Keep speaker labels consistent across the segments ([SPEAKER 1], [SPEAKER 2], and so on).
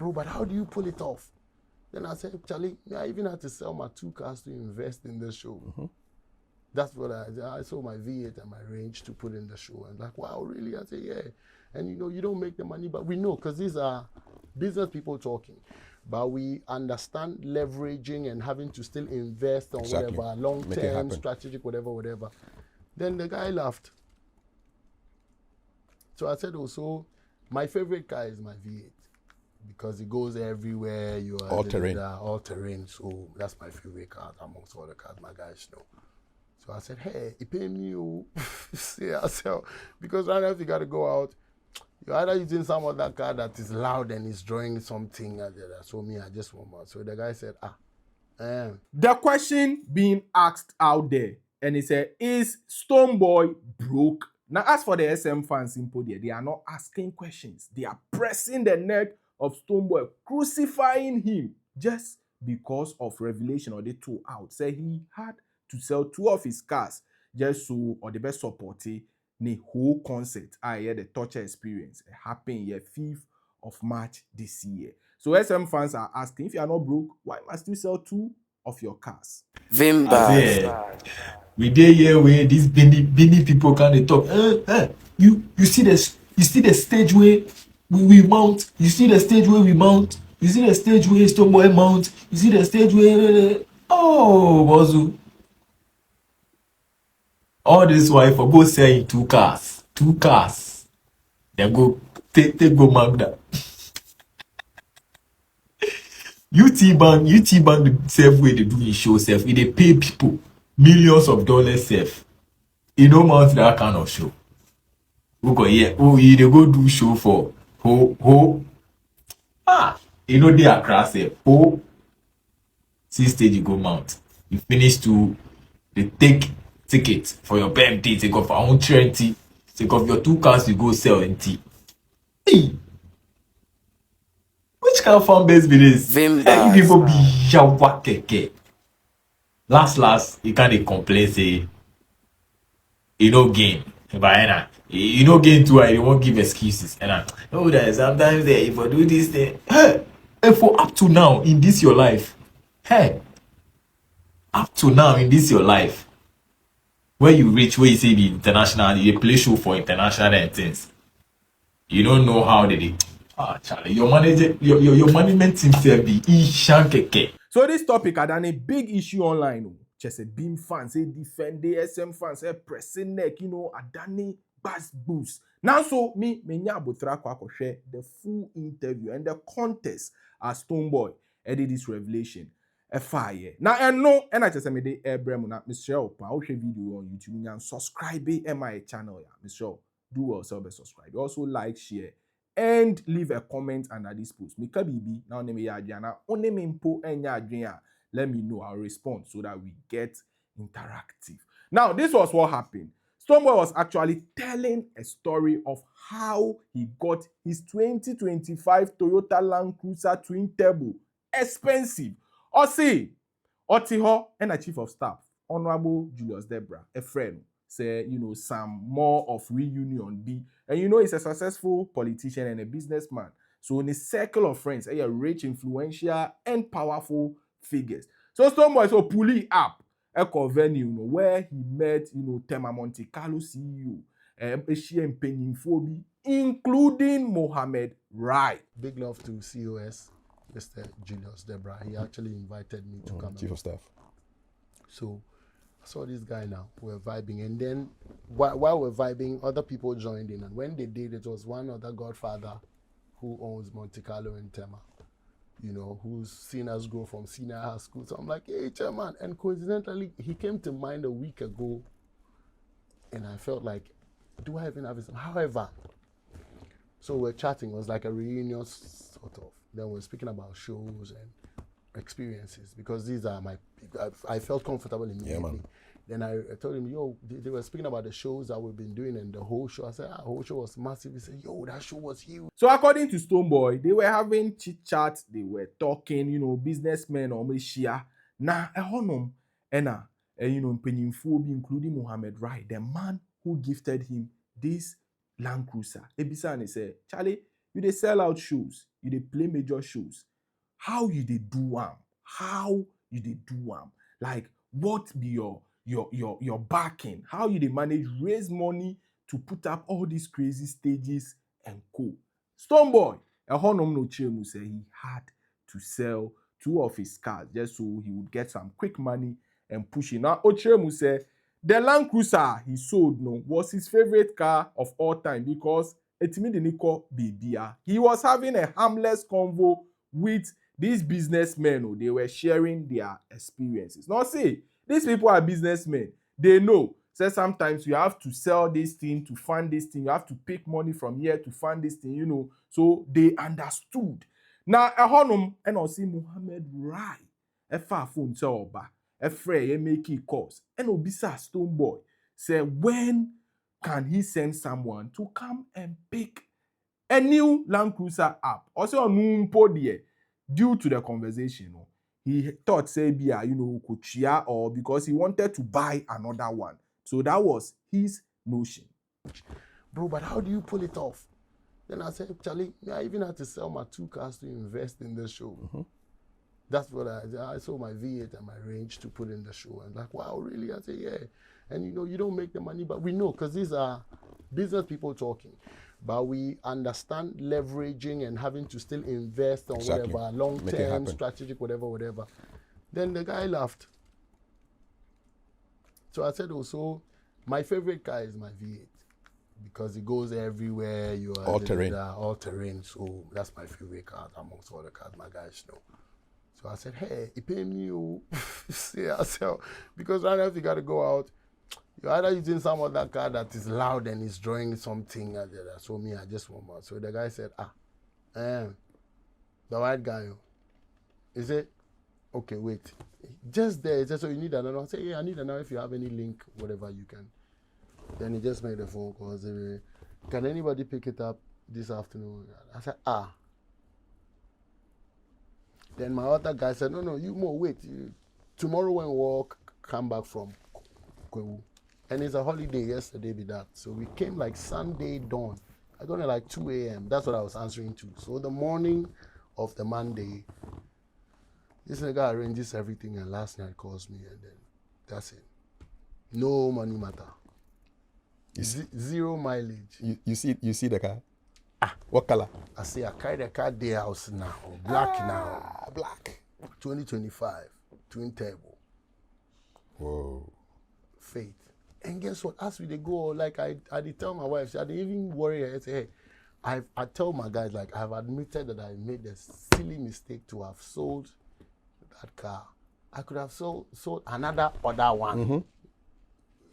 [SPEAKER 1] bro, but how do you pull it off? Then I said, Charlie, I even had to sell my 2 cars to invest in the show. That's what I sold my V8 and my Range to put in the show. And like, wow, really? I said, yeah. And you don't make the money, but we know, because these are business people talking. But we understand leveraging and having to still invest on whatever, long-term, strategic, whatever. Then the guy laughed. So I said also, my favorite car is my V8 because it goes everywhere. You are all terrain. So that's my favorite car amongst all the cars my guys know. So I said, hey, it paid me you. See, I said, because right now if you got to go out, you're either using some other car that is loud and is drawing something. So me, I just want more. So the guy said,
[SPEAKER 2] The question being asked out there, and he said, is Stonebwoy broke? Now, as for the SM fans in Podia, they are not asking questions. They are pressing the neck of Stonebwoy, crucifying him just because of revelation or the 2 out. Say he had to sell 2 of his cars just so, or the best support the whole concert. I had the torture experience. It happened here 5th of March this year. So SM fans are asking, if you are not broke, why must you sell 2 of your cars?
[SPEAKER 3] We dey here where these Bini people can talk. You see the stage where we mount. You see the stage where we mount. You see the stage where Stonebwoy mount. You see the stage where Bozu. All this why for go sell in 2 cars. 2 cars. Then go take go Magda. UT Bank self way they do in show self. They pay people millions of dollars self. You don't mount that kind of show. Who go here? Oh, you they go do show for ho. You know they are crass self. Ho. See stage you go mount. You finish to they take ticket for your BMT. Take off our own 20. Take off your 2 cars you go sell in T. Hey. Which kind of fan base be this? Hey, you people be yawa keke. Last, you can't complain say you know gain. But you know gain too, you won't give excuses. And that sometimes if I do this thing. Hey, for up to now in this your life. Hey, up to now in this your life. Where you reach, where you say the international, you play show for international and things. You don't know how they Charlie, your manager, your management team say be keke.
[SPEAKER 2] So this topic had done a big issue online. Just a beam fans, say defend the SM fans, say pressing neck, Adani bass boost. Now so me nyabotra kwa share the full interview and the contest as Stonebwoy edit this revelation. A fire. Now I know and I just made the Abraham na Michelle pa video on YouTube and subscribe my channel ya. Michelle, do well subscribe. Also like, share, and leave a comment under this post. Mika bibi now name ya Adriana. One me impo enya Adriana. Let me know. I'll respond so that we get interactive. Now, this was what happened. Stonebwoy was actually telling a story of how he got his 2025 Toyota Land Cruiser Twin Turbo. Expensive. Osi, Otiho, and a chief of staff, Honorable Julius Debra, a friend, say, some more of reunion be. And he's a successful politician and a businessman. So in a circle of friends, a rich, influential, and powerful figures. So Stonebwoy so pulling up a venue where he met, Tema Monte Carlo CEO, including Mohammed Rai.
[SPEAKER 1] Big love to COS, Mr. Julius Debra. He actually invited me to come.
[SPEAKER 4] Chief of staff.
[SPEAKER 1] So I saw this guy now. We're vibing. And then while we're vibing, other people joined in. And when they did, it was one other godfather who owns Monte Carlo and Tema, who's seen us grow from senior high school. So I'm like, hey, chairman. And coincidentally, he came to mind a week ago. And I felt like, do I even have his? However, so we're chatting. It was like a reunion sort of. Then we're speaking about shows and experiences because these are I felt comfortable immediately. Yeah, man. Then I told him, they were speaking about the shows that we've been doing and the whole show. I said, the whole show was massive. He said, that show was huge.
[SPEAKER 2] So according to Stonebwoy, they were having chit-chat, they were talking, businessmen or Meshia. Nah, including Mohammed Rai, the man who gifted him this Land Cruiser. Ebisa and he said, Charlie, you dey sell out shows, you dey play major shows. How you dey do am? How you dey do am? Like, what be your backing? How you dey manage raise money to put up all these crazy stages and co? Stonebwoy, Ehonom no Chemu say he had to sell 2 of his cars just so he would get some quick money and push it. Now, Ochemu said the Land Cruiser he sold was his favorite car of all time because he was having a harmless convo with these businessmen. They were sharing their experiences. Now, see, these people are businessmen. They know. Say sometimes you have to sell this thing to fund this thing. You have to pick money from here to fund this thing, So they understood. Now, Ehonum and also Muhammad Rai, a far phone oba, a frey, make calls, and Obisa Stonebwoy say, when can he send someone to come and pick a new Land Cruiser up? Also, due to the conversation, he thought, say, could share or because he wanted to buy another one. So that was his notion.
[SPEAKER 1] Bro, but how do you pull it off? Then I said, Charlie, I even had to sell my 2 cars to invest in the show. Mm-hmm. That's what I sold my V8 and my Range to put in the show. And like, wow, really? I said, yeah. And you don't make the money, but we know because these are business people talking. But we understand leveraging and having to still invest on whatever, long-term, strategic, whatever. Then the guy laughed. So I said also, my favorite car is my V8 because it goes everywhere. You are all terrain. So that's my favorite car amongst all the cars my guys know. So I said, hey, it pay me you. See, I sell. Because right now if you got to go out, you're either using some other car that is loud and is drawing something. So me, I just want one. So the guy said, the white guy. He said, okay, wait. Just there, he said, so you need another? I said, yeah, I need another. If you have any link, whatever you can. Then he just made a phone call. Said, can anybody pick it up this afternoon? I said, Then my other guy said, no, you more wait. Tomorrow when we walk, come back from Kwewu. And it's a holiday yesterday with that. So we came like Sunday dawn. I got it like 2 a.m. That's what I was answering to. So the morning of the Monday, this nigga arranges everything and last night calls me and then that's it. No money matter. Zero mileage.
[SPEAKER 4] You see the car? What color?
[SPEAKER 1] I say I carry the car day house now. Black now.
[SPEAKER 4] Black.
[SPEAKER 1] 2025. Twin turbo.
[SPEAKER 4] Whoa.
[SPEAKER 1] Faith. And guess what? As we they go, like I did tell my wife, I didn't even worry her. I say, hey, I tell my guys, like I've admitted that I made a silly mistake to have sold that car. I could have sold another other one.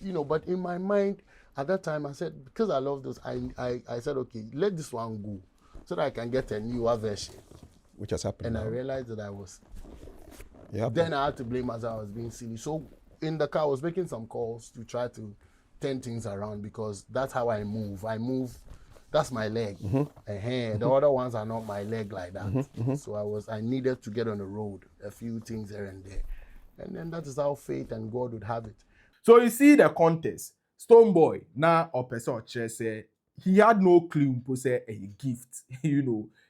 [SPEAKER 1] Mm-hmm. But in my mind, at that time, I said, because I love those, I said, okay, let this one go so that I can get a newer version.
[SPEAKER 4] Which has happened.
[SPEAKER 1] And
[SPEAKER 4] now.
[SPEAKER 1] I realized that I was.
[SPEAKER 4] Yeah.
[SPEAKER 1] Then I had to blame myself. I was being silly. So in the car, I was making some calls to try to turn things around because that's how I move. That's my leg. Mm-hmm. The other ones are not my leg like that. Mm-hmm. So I needed to get on the road, a few things here and there. And then that is how fate and God would have it.
[SPEAKER 2] So you see the contest. Stonebwoy, now or person say he had no clue to say a gift.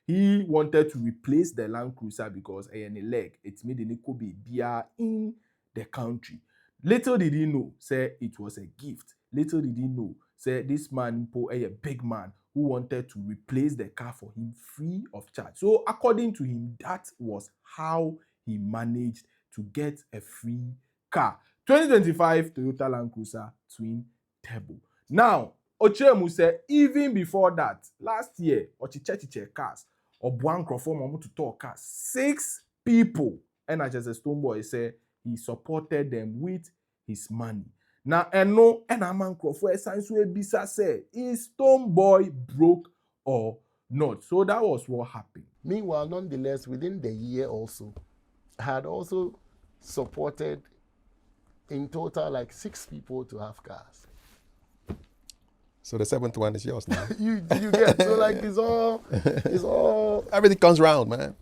[SPEAKER 2] He wanted to replace the Land Cruiser because a leg it made the Nico be beer in the country. Little did he know, say it was a gift. Little did he know, say this man a big man who wanted to replace the car for him free of charge. So according to him, that was how he managed to get a free car. 2025 Toyota Land Cruiser Twin Turbo. Now, Ochemu said even before that, last year, Ochiche cars, or Buankro for to talk cars, 6 people, and as a Stonebwoy said, he supported them with his money. Now, and a man for science will be said, is Stonebwoy broke or not? So that was what happened.
[SPEAKER 1] Meanwhile, nonetheless, within the year also, I had also supported in total like 6 people to have cars.
[SPEAKER 4] So the 7th one is yours now.
[SPEAKER 1] you get so like it's all
[SPEAKER 4] everything comes around, man.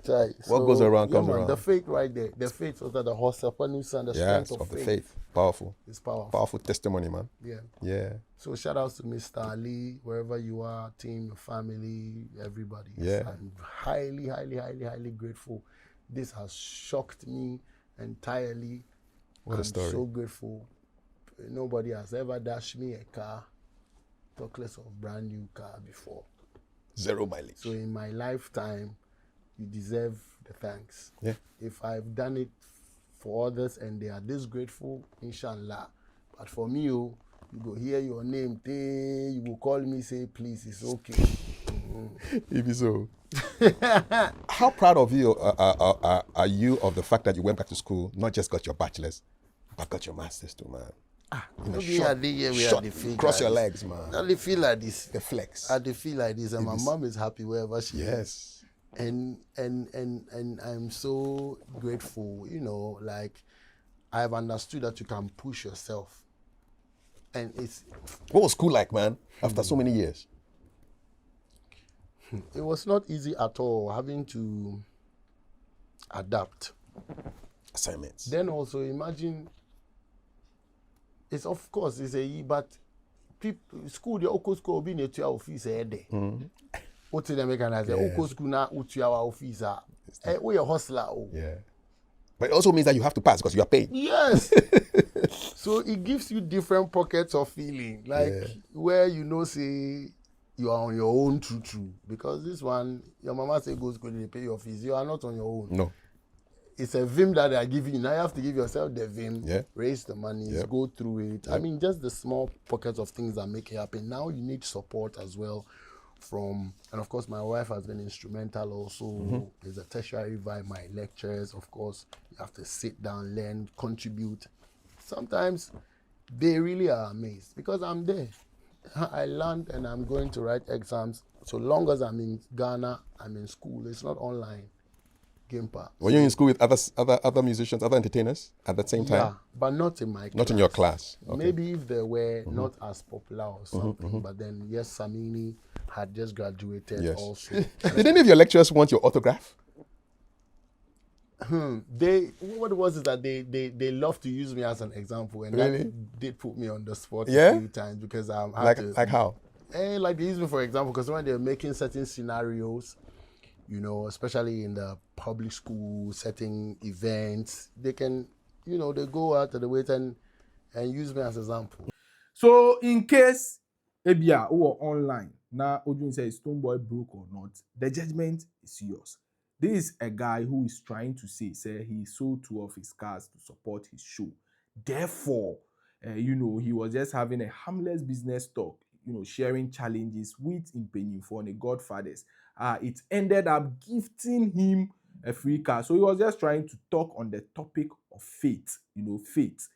[SPEAKER 1] Right.
[SPEAKER 4] What goes around comes around.
[SPEAKER 1] The faith right there. The faith was that the horse and the strength of
[SPEAKER 4] the
[SPEAKER 1] faith.
[SPEAKER 4] Powerful.
[SPEAKER 1] It's powerful.
[SPEAKER 4] Powerful testimony, man.
[SPEAKER 1] Yeah.
[SPEAKER 4] Yeah.
[SPEAKER 1] So shout out to Mr. Ali, wherever you are, team, your family, everybody.
[SPEAKER 4] Yeah.
[SPEAKER 1] I'm highly, highly, highly, highly grateful. This has shocked me entirely.
[SPEAKER 4] What a
[SPEAKER 1] I'm
[SPEAKER 4] story.
[SPEAKER 1] so grateful. Nobody has ever dashed me a car, talk less of brand new car before.
[SPEAKER 4] 0 mileage.
[SPEAKER 1] So in my lifetime, you deserve the thanks.
[SPEAKER 4] Yeah.
[SPEAKER 1] If I've done it for others and they are this grateful, inshallah. But for me, you go hear your name, you go call me, say, please, it's okay.
[SPEAKER 4] If you so. How proud of you are you of the fact that you went back to school, not just got your bachelor's, but got your master's too, man? Cross your legs, man.
[SPEAKER 1] I feel like this.
[SPEAKER 4] The flex.
[SPEAKER 1] I feel like this, and my mom is happy wherever she is.
[SPEAKER 4] Yes.
[SPEAKER 1] And I'm so grateful. You know, like I've understood that you can push yourself, and it's.
[SPEAKER 4] What was school like, man? After so many years.
[SPEAKER 1] It was not easy at all, having to adapt.
[SPEAKER 4] Assignments.
[SPEAKER 1] Then also imagine. It's of course it's but people school the local school be near to our office there. What to them mechanize the local school now to our office we a hustler.
[SPEAKER 4] Yeah. But it also means that you have to pass because you are paid.
[SPEAKER 1] Yes. So it gives you different pockets of feeling, like where you know say you are on your own true because this one your mama say go school they pay your fees, you are not on your own.
[SPEAKER 4] No.
[SPEAKER 1] It's a vim that they are giving you. Now you have to give yourself the vim,
[SPEAKER 4] Yeah.
[SPEAKER 1] raise the money, go through it. I mean, just the small pockets of things that make it happen. Now you need support as well from, and of course, my wife has been instrumental also. There's a tertiary vibe, my lectures, of course. You have to sit down, learn, contribute. Sometimes they really are amazed because I'm there. I learned and I'm going to write exams. So long as I'm in Ghana, I'm in school. It's not online.
[SPEAKER 4] Were you in school with other musicians, other entertainers at the same time?
[SPEAKER 1] Yeah, but not in my class.
[SPEAKER 4] Not in your class. Okay.
[SPEAKER 1] Maybe if they were not as popular or something, but then yes, Samini had just graduated also.
[SPEAKER 4] Did any of your lecturers want your autograph?
[SPEAKER 1] What it was is that they love to use me as an example, and that did put me on the spot a few times because I'm
[SPEAKER 4] like how?
[SPEAKER 1] Like they use me for example because when they're making certain scenarios, you know, especially in the public school setting events, they can, you know, they go out to the wait and use me as an example.
[SPEAKER 2] So in case Ebia or online, now Odin says Stonebwoy broke or not, the judgment is yours. This is a guy who is trying to say he sold 2 of his cars to support his show. Therefore, you know, he was just having a harmless business talk, you know, sharing challenges with Impenny for the Godfathers. It ended up gifting him a free car. So he was just trying to talk on the topic of faith, you know, faith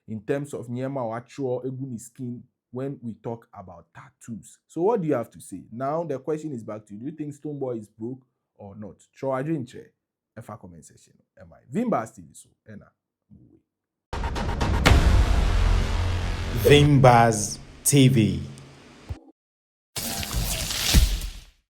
[SPEAKER 2] in terms of Nyema Wachro Eguni skin when we talk about tattoos. So what do you have to say? Now the question is back to you. Do you think Stonebwoy is broke or not? Throw a drink chair. F comment section. Am I? Vimbas TV so. Vimbas TV.